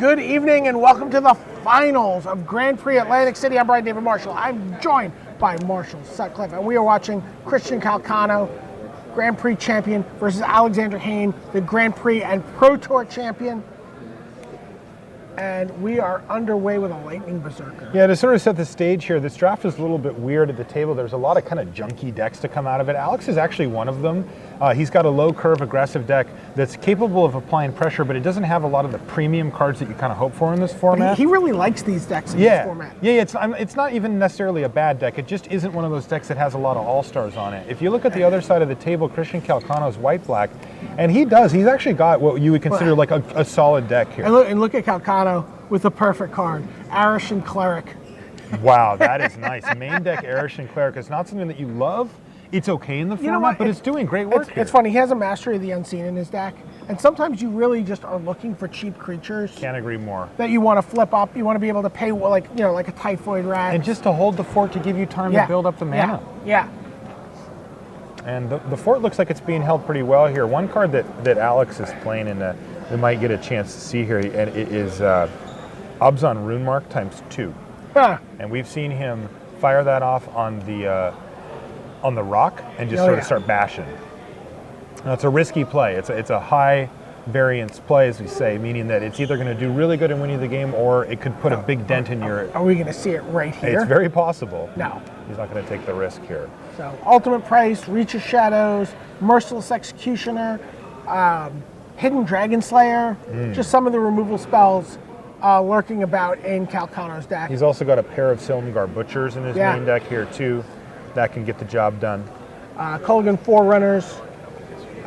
Good evening and welcome to the finals of Grand Prix Atlantic City. I'm Brian David Marshall. I'm joined by Marshall Sutcliffe, and we are watching Christian Calcano, Grand Prix champion, versus Alexander Hayne, the Grand Prix and Pro Tour champion. And we are underway with a lightning berserker. Yeah, to sort of set the stage here, this draft is a little bit weird at the table. There's a lot of kind of junky decks to come out of it. Alex is actually one of them. He's got a low curve aggressive deck that's capable of applying pressure, but it doesn't have a lot of the premium cards that you kind of hope for in this format. He really likes these decks in this format. Yeah, it's not even necessarily a bad deck. It just isn't one of those decks that has a lot of all-stars on it. If you look at the other side of the table, Christian Calcano's white-black, and he's actually got what you would consider like a solid deck here. And look at Calcano with the perfect card, Arishan Cleric. Wow, that is nice. Main deck Arishan Cleric is not something that you love. It's okay in the format, but it's doing great work here. It's funny, he has a Mastery of the Unseen in his deck, and sometimes you really just are looking for cheap creatures. Can't agree more. That you want to flip up, you want to be able to pay like a Typhoid Rat. And just to hold the fort to give you time to build up the mana. Yeah. And the fort looks like it's being held pretty well here. One card that Alex is playing, and we might get a chance to see here, and it is Abzan Runemark ×2. Huh. And we've seen him fire that off on the rock and just sort of start bashing. Now, it's a risky play. It's a high variance play, as we say, meaning that it's either going to do really good in winning the game, or it could put a big dent in your... Are we going to see it right here? It's very possible. No. He's not going to take the risk here. So, Ultimate Price, Reach of Shadows, Merciless Executioner, Hidden Dragon Slayer, just some of the removal spells lurking about in Calcano's deck. He's also got a pair of Silmgar Butchers in his main deck here, too. That can get the job done. Culligan Forerunners,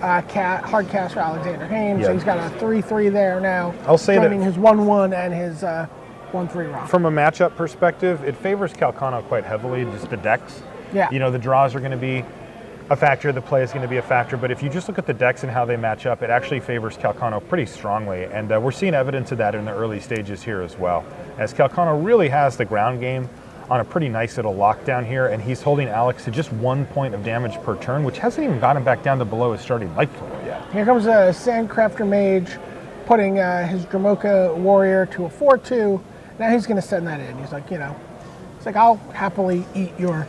hard cast for Alexander Hayne. Yep. So he's got a 3/3 there now. I'll say joining that his 1/1 and his 1/3 rock. From a matchup perspective, it favors Calcano quite heavily, just the decks. Yeah. You know, the draws are going to be a factor, the play is going to be a factor, but if you just look at the decks and how they match up, it actually favors Calcano pretty strongly, and we're seeing evidence of that in the early stages here as well, as Calcano really has the ground game on a pretty nice little lockdown here, and he's holding Alex to just 1 point of damage per turn, which hasn't even gotten back down to below his starting life total yet. Here comes a Sandcrafter Mage, putting his Dromoka Warrior to a 4/2. Now he's going to send that in. He's like, I'll happily eat your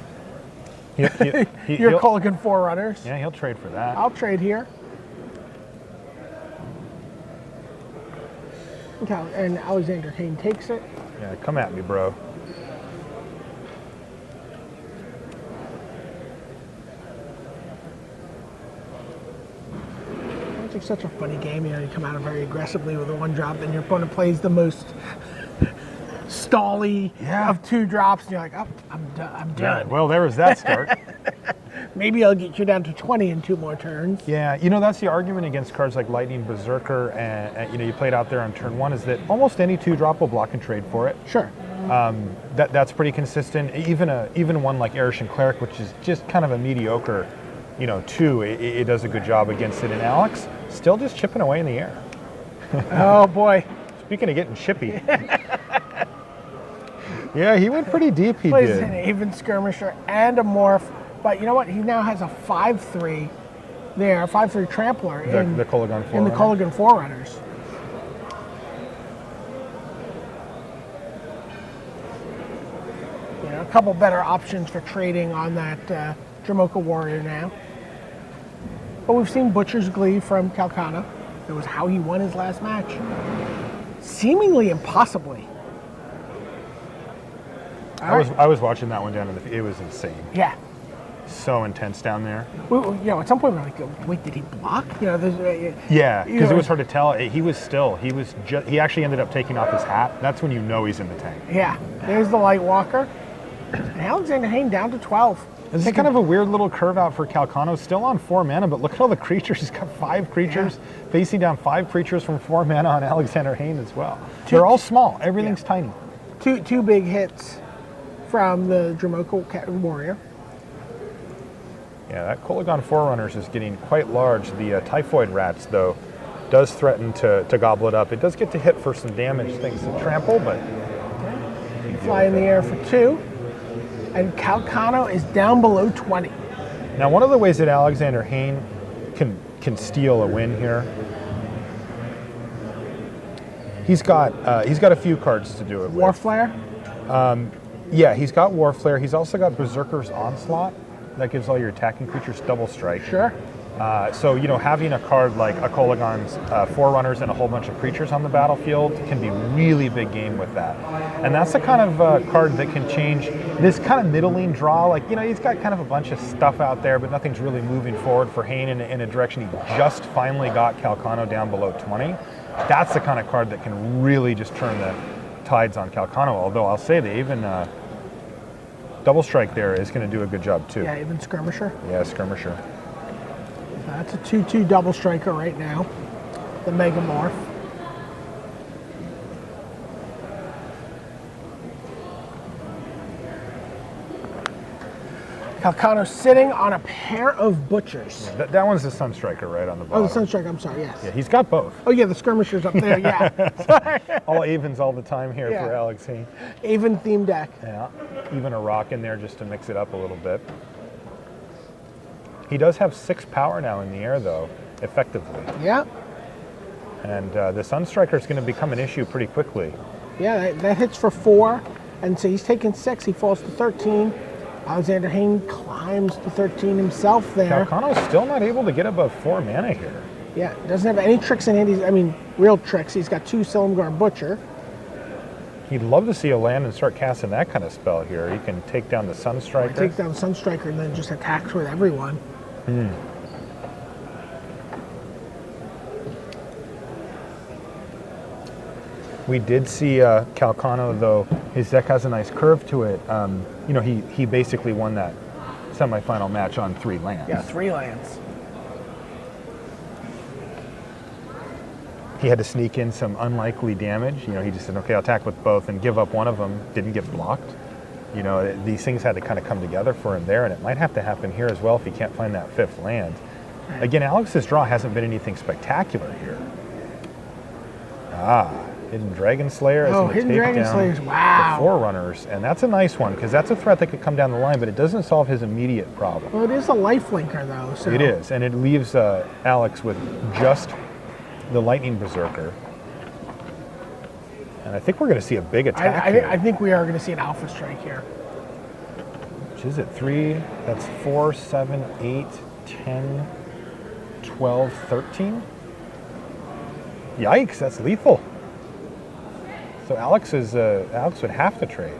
your Culligan Forerunners. Yeah, he'll trade for that. I'll trade here. And Alexander Hayne takes it. Yeah, come at me, bro. It's such a funny game. You come out very aggressively with a 1-drop, then your opponent plays the most stally of 2 drops, and you're like, oh, I'm done. Yeah, well, there was that start. Maybe I'll get you down to 20 in 2 more turns. Yeah, that's the argument against cards like Lightning Berserker, and you played out there on turn 1, is that almost any 2-drop will block and trade for it. Sure. That's pretty consistent. Even one like Arishan Cleric, which is just kind of a mediocre, 2, it does a good job against it. And Alex still just chipping away in the air. Oh boy. Speaking of getting chippy. Yeah, he went pretty deep. He plays did. An Aven Skirmisher and a Morph, but you know what? He now has a 5/3 there, 5/3 Trampler in the Culligan Forerunners. A couple better options for trading on that Dromoka Warrior now. But we've seen Butcher's Glee from Calcano. It was how he won his last match. Seemingly impossibly. I was watching that one down in it was insane. Yeah. So intense down there. At some point we're like, wait, did he block? Yeah, because it was hard to tell. He actually ended up taking off his hat. That's when he's in the tank. Yeah. There's the Light Walker. And Alexander Hayne down to 12. This is kind of a weird little curve out for Calcano, still on 4 mana, but look at all the creatures. He's got 5 creatures, facing down 5 creatures from 4 mana on Alexander Hayne as well. They're all small. Everything's tiny. Two big hits from the Dromoka Warrior. Yeah, that Culligan Forerunners is getting quite large. The Typhoid Rats, though, does threaten to gobble it up. It does get to hit for some damage thanks to Trample, but... Fly in the air for 2. And Calcano is down below 20. Now, one of the ways that Alexander Hayne can steal a win here He's got a few cards to do it War with. Flare? Yeah, he's got War Flare. He's also got Berserker's Onslaught. That gives all your attacking creatures double strike. Sure. So, having a card like a Kolagon's Forerunners and a whole bunch of creatures on the battlefield can be really big game with that. And that's the kind of card that can change this kind of middling draw. Like, he's got kind of a bunch of stuff out there, but nothing's really moving forward for Hayne in a direction. He just finally got Calcano down below 20. That's the kind of card that can really just turn the tides on Calcano. Although I'll say that even Double Strike there is going to do a good job too. Yeah, even Skirmisher. Yeah, Skirmisher. That's a 2/2 double striker right now. The Megamorph. Calcano sitting on a pair of Butchers. Yeah, that one's the Sunstriker right on the bottom. Oh, the Sunstriker, I'm sorry, yes. Yeah, he's got both. Oh yeah, the Skirmisher's up there, yeah. All Avens all the time here Yeah. for Alex Hayne. Even theme deck. Yeah, even a rock in there just to mix it up a little bit. He does have 6 power now in the air though, effectively. Yeah. And the Sunstriker is going to become an issue pretty quickly. Yeah, that hits for 4. And so he's taking 6, he falls to 13. Alexander Hayne climbs to 13 himself there. Calcano's still not able to get above 4 mana here. Yeah, doesn't have any tricks in hand. Real tricks. He's got 2 Silumgar Butcher. He'd love to see a land and start casting that kind of spell here. He can take down the Sunstriker. Take down the Sunstriker and then just attacks with everyone. We did see Calcano, though, his deck has a nice curve to it. He basically won that semifinal match on 3 lands. Yeah, 3 lands. He had to sneak in some unlikely damage. He just said, okay, I'll attack with both and give up one of them. Didn't get blocked. These things had to kind of come together for him there, and it might have to happen here as well if he can't find that 5th land. Again, Alex's draw hasn't been anything spectacular here. Hidden Dragon Slayer as Hidden Dragon Slayers, wow. The Forerunners, and that's a nice one because that's a threat that could come down the line, but it doesn't solve his immediate problem. Well, it is a lifelinker though. So. It is, and it leaves Alex with just the Lightning Berserker. And I think we're going to see a big attack here. I think we are going to see an Alpha Strike here. Which is it? 3, that's 4, 7, 8, 10, 12, 13? Yikes, that's lethal. So Alex would have to trade.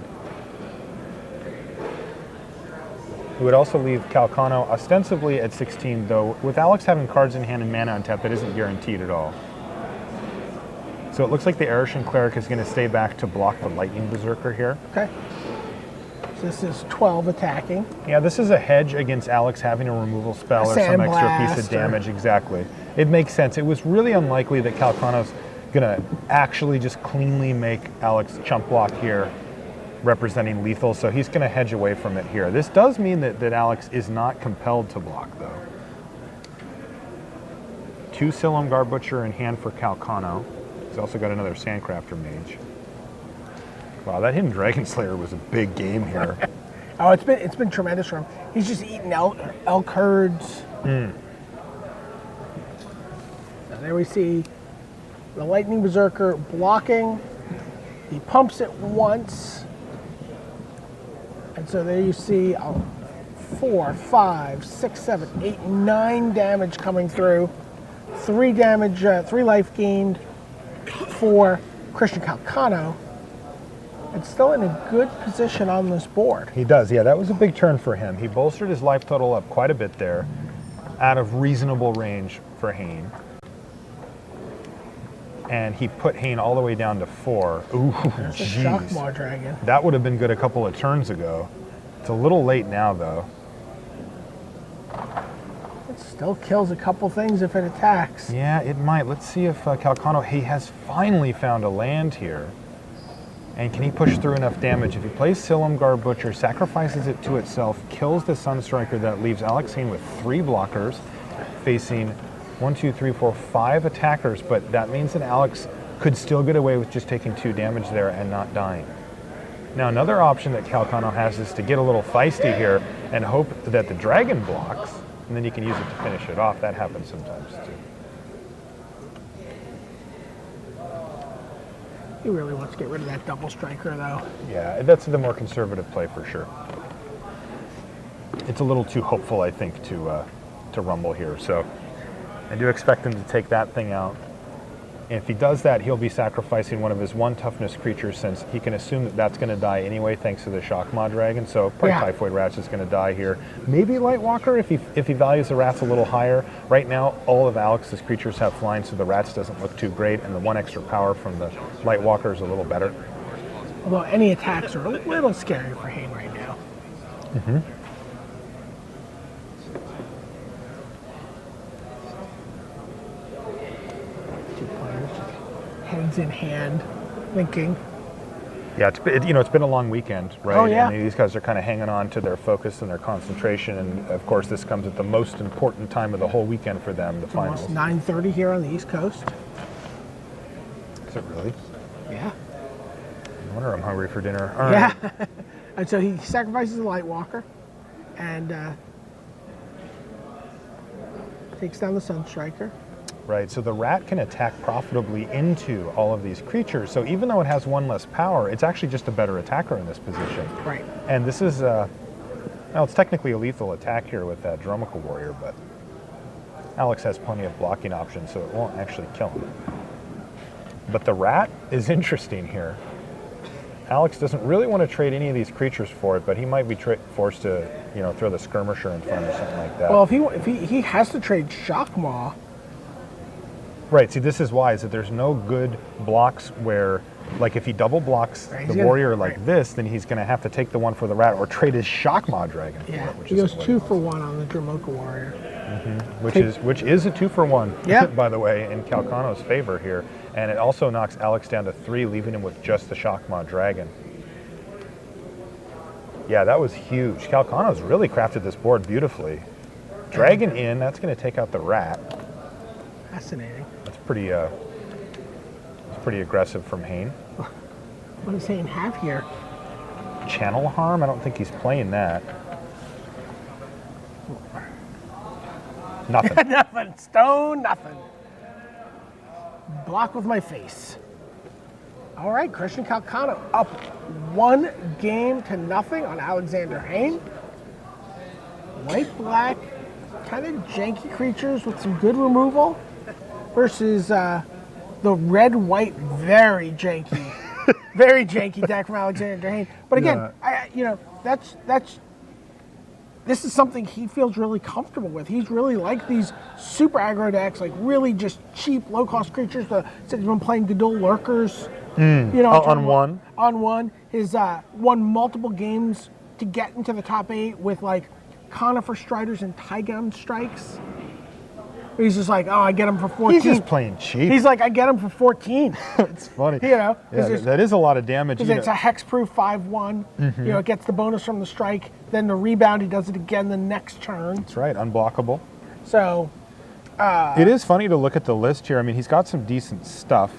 It would also leave Calcano ostensibly at 16, though with Alex having cards in hand and mana on tap, that isn't guaranteed at all. So it looks like the Erishan Cleric is going to stay back to block the Lightning Berserker here. Okay. So this is 12 attacking. Yeah, this is a hedge against Alex having a removal spell or some extra piece of damage. Exactly. It makes sense. It was really unlikely that Calcano's going to actually just cleanly make Alex chump block here, representing lethal, so he's going to hedge away from it here. This does mean that Alex is not compelled to block, though. 2 Silumgar Butcher in hand for Calcano. He's also got another Sandcrafter Mage. Wow, that Hidden Dragon Slayer was a big game here. Oh, it's been tremendous for him. He's just eating elk herds. So there we see the Lightning Berserker blocking. He pumps it once. And so there you see 4, 5, 6, 7, 8, 9 damage coming through. 3 damage, 3 life gained for Christian Calcano. And still in a good position on this board. He does, yeah, that was a big turn for him. He bolstered his life total up quite a bit there, out of reasonable range for Hayne. And he put Hayne all the way down to 4. Ooh, There's a Shockmaw Dragon. That would have been good a couple of turns ago. It's a little late now, though. It still kills a couple things if it attacks. Yeah, it might. Let's see if Calcano, he has finally found a land here. And can he push through enough damage? If he plays Silumgar Butcher, sacrifices it to itself, kills the Sunstriker, that leaves Alex Hayne with 3 blockers, facing 1, 2, 3, 4, 5 attackers, but that means that Alex could still get away with just taking 2 damage there and not dying. Now, another option that Calcano has is to get a little feisty here and hope that the dragon blocks, and then you can use it to finish it off. That happens sometimes, too. He really wants to get rid of that double striker, though. Yeah, that's the more conservative play for sure. It's a little too hopeful, I think, to rumble here. So I do expect him to take that thing out. And if he does that, he'll be sacrificing one of his 1 toughness creatures, since he can assume that that's going to die anyway thanks to the Shockmaw Dragon. So probably Typhoid Rat's is going to die here. Maybe Lightwalker if he values the Rats a little higher. Right now, all of Alex's creatures have flying, so the Rats doesn't look too great, and the 1 extra power from the Lightwalker is a little better. Although any attacks are a little scary for Hayne right now. Mm-hmm. Hands in hand, thinking. Yeah, it's been a long weekend, right? Oh, yeah. And these guys are kind of hanging on to their focus and their concentration, and of course this comes at the most important time of the whole weekend for them, the finals. Almost 9:30 here on the East Coast. Is it really? Yeah. No wonder I'm hungry for dinner. All right. Yeah. And so he sacrifices the Lightwalker and takes down the Sunstriker. Right, so the Rat can attack profitably into all of these creatures. So even though it has 1 less power, it's actually just a better attacker in this position. Right. And this is, well, it's technically a lethal attack here with that Dromical Warrior, but Alex has plenty of blocking options, so it won't actually kill him. But the Rat is interesting here. Alex doesn't really want to trade any of these creatures for it, but he might be forced to, throw the Skirmisher in front or something like that. Well, if he has to trade Shockmaw. Right, see, this is why, is that there's no good blocks where, like, if he double blocks the Warrior like this, then he's going to have to take the 1 for the Rat or trade his Shockmaw Dragon for it. Which he goes 2 for 1 on the Dromoka Warrior. Mm-hmm. Which is a 2 for 1, by the way, in Calcano's favor here. And it also knocks Alex down to 3, leaving him with just the Shockmaw Dragon. Yeah, that was huge. Calcano's really crafted this board beautififully. Dragon in, that's going to take out the Rat. Fascinating. That's pretty aggressive from Hayne. What does Hayne have here? Channel Harm? I don't think he's playing that. Nothing. Nothing. Stone, nothing. Block with my face. All right, Christian Calcano up 1 game to nothing on Alexander Hayne. White-black, kind of janky creatures with some good removal versus the red-white, very janky, very janky deck from Alexander Hayne. But again, this is something he feels really comfortable with. He's really like these super aggro decks, like really just cheap, low-cost creatures. He's been playing Gadol Lurkers. On 1. On 1. He's won multiple games to get into the top 8 with like Conifer Striders and Tygam Strikes. He's just like, I get him for 14. He's just playing cheap. He's like, I get him for 14. It's funny. Yeah, that is a lot of damage. Because it's a hexproof 5/1. Mm-hmm. It gets the bonus from the strike. Then the rebound, he does it again the next turn. That's right, unblockable. So, it is funny to look at the list here. I mean, he's got some decent stuff,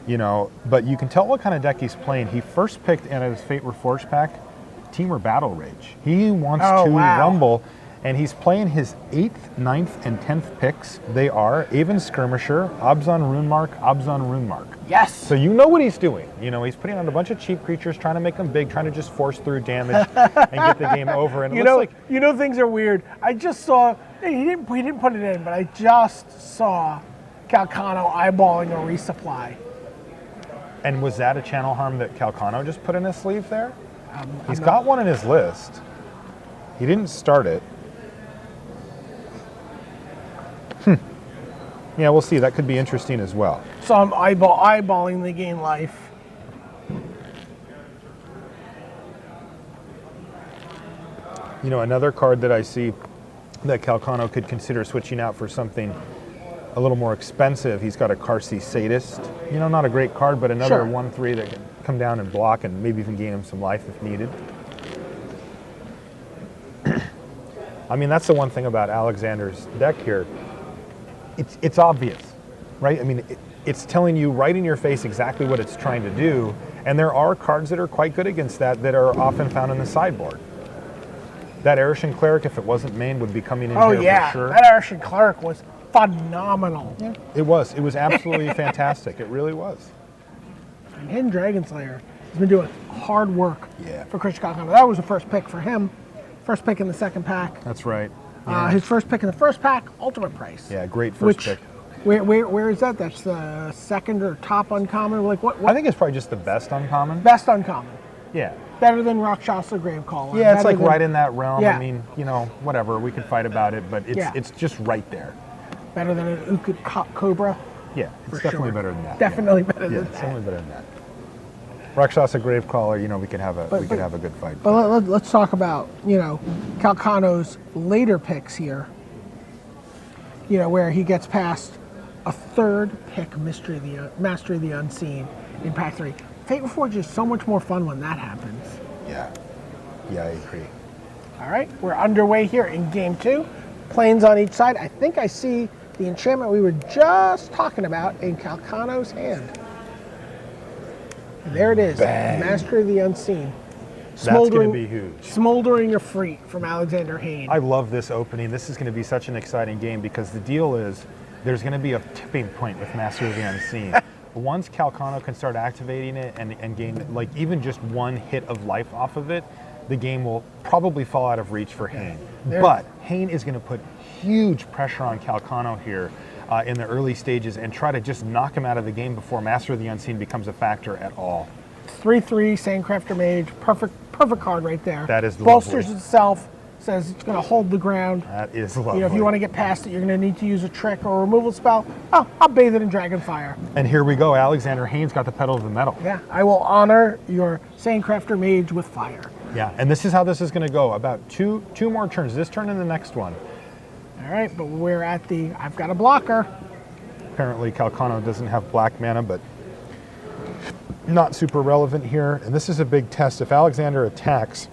but you can tell what kind of deck he's playing. He first picked out of his Fate Reforged pack, Teamer Battle Rage. He wants to rumble. And he's playing his 8th, 9th, and 10th picks. They are Aven Skirmisher, Abzan Runemark, Abzan Runemark. Yes. So you know what he's doing. He's putting on a bunch of cheap creatures, trying to make them big, trying to just force through damage and get the game over. And things are weird. I just saw, he didn't put it in, but I just saw Calcano eyeballing a resupply. And was that a Channel Harm that Calcano just put in his sleeve there? He's got one in his list. He didn't start it. Yeah, we'll see. That could be interesting as well. So I'm eyeballing the game life. Another card that I see that Calcano could consider switching out for something a little more expensive. He's got a Karsi Sadist. Not a great card, but another 1/3 that can come down and block and maybe even gain him some life if needed. I mean, that's the one thing about Alexander's deck here. It's obvious, right? I mean, it's telling you right in your face exactly what it's trying to do, and there are cards that are quite good against that are often found in the sideboard. That Arishan Cleric, if it wasn't main, would be coming in here for sure. That Arishan Cleric was phenomenal. Yeah, it was. It was absolutely fantastic. It really was. And Hidden Dragon Slayer has been doing hard work Yeah. for Christian Calcano. That was the first pick for him. First pick in the second pack. That's right. His first pick in the first pack, ultimate price. Yeah, great first pick. Where is that? That's the second or top uncommon? Like what I think it's probably just the best uncommon. best uncommon. Yeah. Better than Rakshasa Gravecaller. Yeah, it's better like than- right in that realm. Yeah. I mean, whatever, we can fight about it, but it's just right there. Better than an Ukid Cobra. Yeah, it's For definitely sure. better than that. Definitely better Yeah, than it's that. definitely better than that. Rakshasa Gravecaller, we could have a good fight. But let's talk about, Calcano's later picks here. Where he gets past a third pick, Mastery of the Unseen in Pack 3. Fate Reforged is so much more fun when that happens. Yeah, I agree. All right, we're underway here in Game 2. Planes on each side. I think I see the enchantment we were just talking about in Calcano's hand. There it is, Bang. Mastery of the Unseen. That's going to be huge. Smoldering Efreet from Alexander Hayne. I love this opening. This is going to be such an exciting game because the deal is there's going to be a tipping point with Master of the Unseen. Once Calcano can start activating it and gain like even just one hit of life off of it, the game will probably fall out of reach for Hayne. But Hayne is going to put huge pressure on Calcano here in the early stages and try to just knock him out of the game before Master of the Unseen becomes a factor at all. 3/3 Sandcrafter Mage, perfect card right there. That is bolsters lovely. itself, says it's going to hold the ground. That is lovely. If you want to get past it, you're going to need to use a trick or a removal spell. Oh, I'll bathe it in Dragonfire. And here we go. Alexander Hayne's got the pedal of the metal. Yeah, I will honor your Sandcrafter Mage with fire. Yeah, and this is how this is going to go. About two more turns. This turn and the next one. All right, but we're at I've got a blocker. Apparently Calcano doesn't have black mana, but not super relevant here. And this is a big test. If Alexander attacks,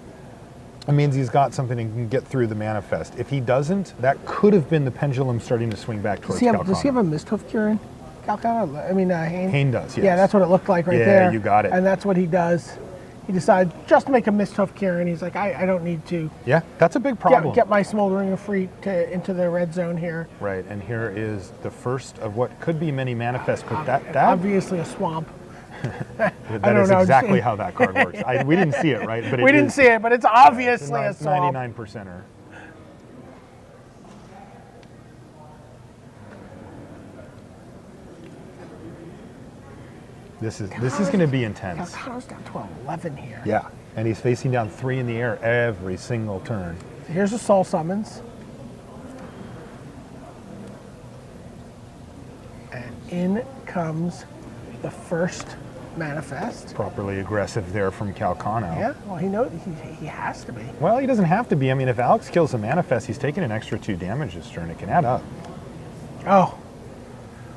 it means he's got something and can get through the manifest. If he doesn't, that could have been the pendulum starting to swing back towards Calcano. Does he have a Misthoof Kieran? Calcano? I mean, Hayne? Hayne does, yes. Yeah, that's what it looked like right there. Yeah, you got it. And that's what he does. He decides just to make a Misthoof Kieran. He's like, I don't need to Yeah, that's a big problem. get my Smoldering Efreet into the red zone here. Right, and here is the first of what could be many manifests, but that Obviously a swamp. that is exactly how that card works. We didn't see it, right? But We didn't see it, but it's obviously a swamp. 99%er. This is going to be intense. Calcano's down 12-11 here. Yeah, and he's facing down 3 in the air every single turn. Here's the Soul Summons. And in comes the first manifest. Properly aggressive there from Calcano. Yeah, well, he knows he has to be. Well, he doesn't have to be. I mean, if Alex kills a manifest, he's taking an extra 2 damage this turn. It can add up. Oh,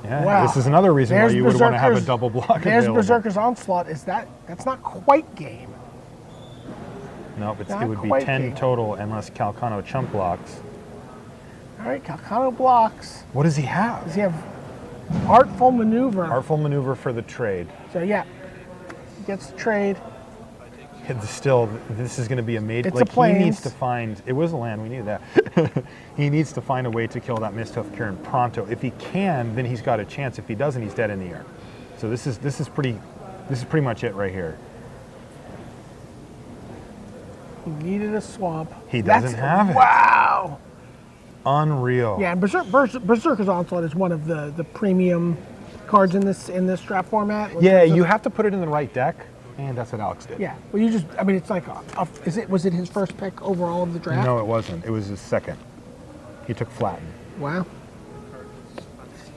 Yeah, wow. This is another reason why you would want to have a double block There's available. Berserker's Onslaught. That's not quite game. No, but Not it would be quite 10 game. total unless Calcano chump blocks. All right, Calcano blocks. What does he have? Does he have Artful Maneuver? Artful Maneuver for the trade. So yeah, he gets the trade. Still, this is going to be a major. It's a plains. He needs to find. It was a land. We knew that. He needs to find a way to kill that Misthoof Kieran pronto. If he can, then he's got a chance. If he doesn't, he's dead in the air. So this is pretty much it right here. He needed a swamp. He doesn't have it. Wow. Unreal. Yeah, and Berserker's Onslaught is one of the premium cards in this draft format. Yeah, you have to put it in the right deck, and that's what Alex did. Yeah, well, it's like, was it his first pick overall of the draft? No, it wasn't. It was his second. He took Flatten. Wow.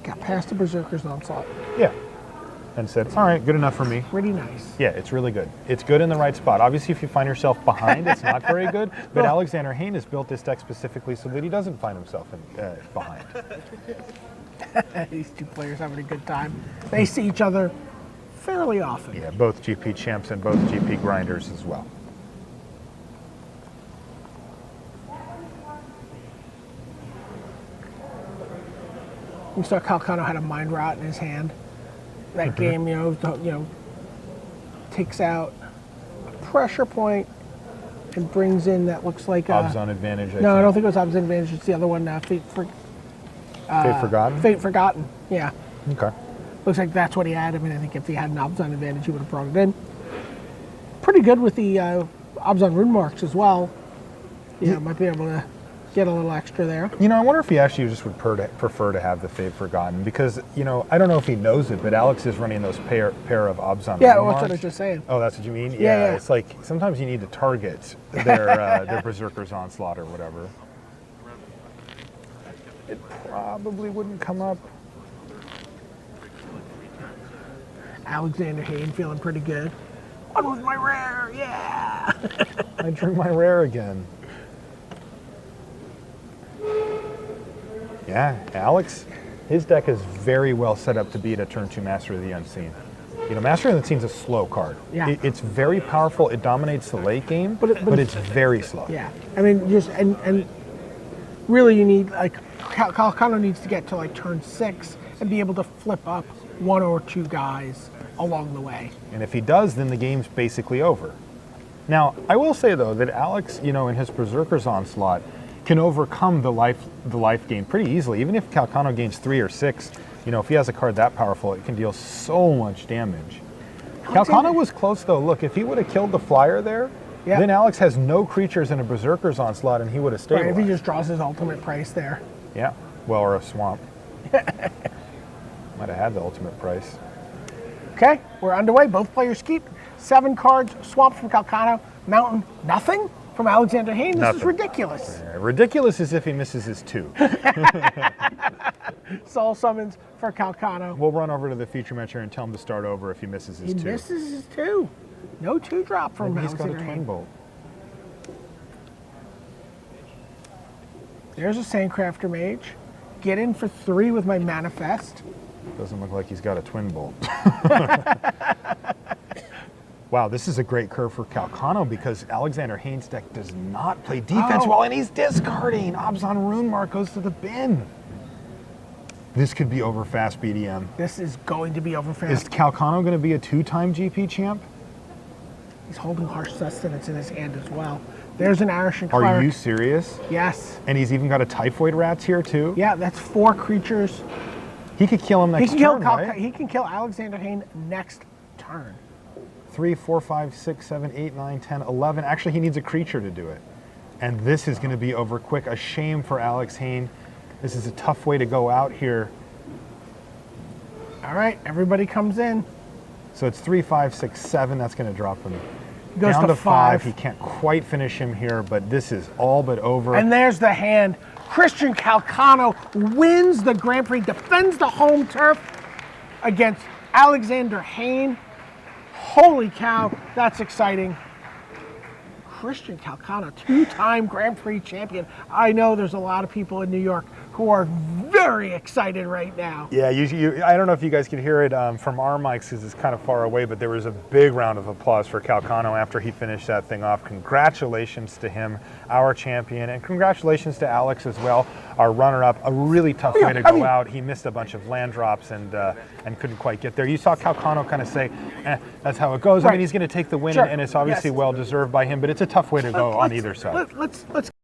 Got past the Berserker's Onslaught. Yeah. And said, all right, good enough for me. Pretty nice. Yeah, it's really good. It's good in the right spot. Obviously, if you find yourself behind, it's not very good. But Alexander Hayne has built this deck specifically so that he doesn't find himself behind. These two players having a good time. They see each other fairly often. Yeah, both GP champs and both GP grinders as well. We saw Calcano had a Mind Rot in his hand. That game, takes out a pressure point and brings in that looks like Ob's on advantage. No, I don't think it was Ob's advantage. It's the other one. Fate Forgotten. Fate Forgotten. Yeah. Okay. Looks like that's what he had. I mean, I think if he had an Obzon advantage, he would have brought it in. Pretty good with the Obzon rune marks as well. Yeah, might be able to get a little extra there. You know, I wonder if he actually just would prefer to have the Fave Forgotten because, you know, I don't know if he knows it, but Alex is running those pair of Obzon Yeah, rune that's what I marks. was just saying. Oh, that's what you mean? Yeah. It's like sometimes you need to target their Berserker's Onslaught or whatever. It probably wouldn't come up. Alexander Hayne feeling pretty good. One with my rare, yeah! I drew my rare again. Yeah, Alex, his deck is very well set up to beat a turn 2 Master of the Unseen. You know, Master of the Unseen is a slow card. Yeah. It's very powerful. It dominates the late game, but it's very slow. Yeah, I mean, just and really, you need like Calcano needs to get to like turn 6 and be able to flip up 1 or 2 guys along the way. And if he does, then the game's basically over. Now, I will say though that Alex, you know, in his Berserker's Onslaught, can overcome the life gain pretty easily. Even if Calcano gains 3 or 6, you know, if he has a card that powerful, it can deal so much damage. Calcano was close though. Look, if he would have killed the flyer there, then Alex has no creatures in a Berserker's Onslaught and he would have stabilized. Right, if he just draws his ultimate price there. Yeah, well, or a swamp. Might have had the ultimate price. Okay, we're underway. Both players keep 7 cards. Swamp from Calcano. Mountain, nothing from Alexander Hayne. This is ridiculous. Yeah, ridiculous as if he misses his 2. Soul summons for Calcano. We'll run over to the feature match here and tell him to start over if he misses his 2. He misses his 2. No 2-drop from Maybe he's got a Alexander twin Hayne. bolt. There's a Sandcrafter Mage. Get in for 3 with my Manifest. Doesn't look like he's got a twin bolt. Wow, this is a great curve for Calcano because Alexander Hayne's deck does not play defense well, and he's discarding. Obzon Rune Mark goes to the bin. This could be over fast, BDM. This is going to be over Is fast. Calcano going to be a 2-time GP champ? He's holding Harsh Sustenance in his hand as well. There's an Arishan Cleric. Are you serious? Yes. And he's even got a Typhoid Rats here too? Yeah, that's 4 creatures. He could kill him next turn, right? He can kill Alexander Hayne next turn. 3, 4, 5, 6, 7, 8, 9, 10, 11. Actually, he needs a creature to do it. And this is going to be over quick. A shame for Alex Hayne. This is a tough way to go out here. All right, everybody comes in. So it's 3, 5, 6, 7. That's going to drop him Goes down to to 5. 5. He can't quite finish him here, but this is all but over. And there's the hand. Christian Calcano wins the Grand Prix, defends the home turf against Alexander Hayne. Holy cow, that's exciting. Christian Calcano, 2-time Grand Prix champion. I know there's a lot of people in New York who are very excited right now. Yeah, I don't know if you guys could hear it from our mics because it's kind of far away, but there was a big round of applause for Calcano after he finished that thing off. Congratulations to him, our champion, and congratulations to Alex as well, our runner-up. A really tough way to go out. He missed a bunch of land drops and couldn't quite get there. You saw Calcano kind of say, that's how it goes. Right. I mean, he's going to take the win, Sure. and it's obviously Yes. well-deserved by him, but it's a tough way to go on either side. Let's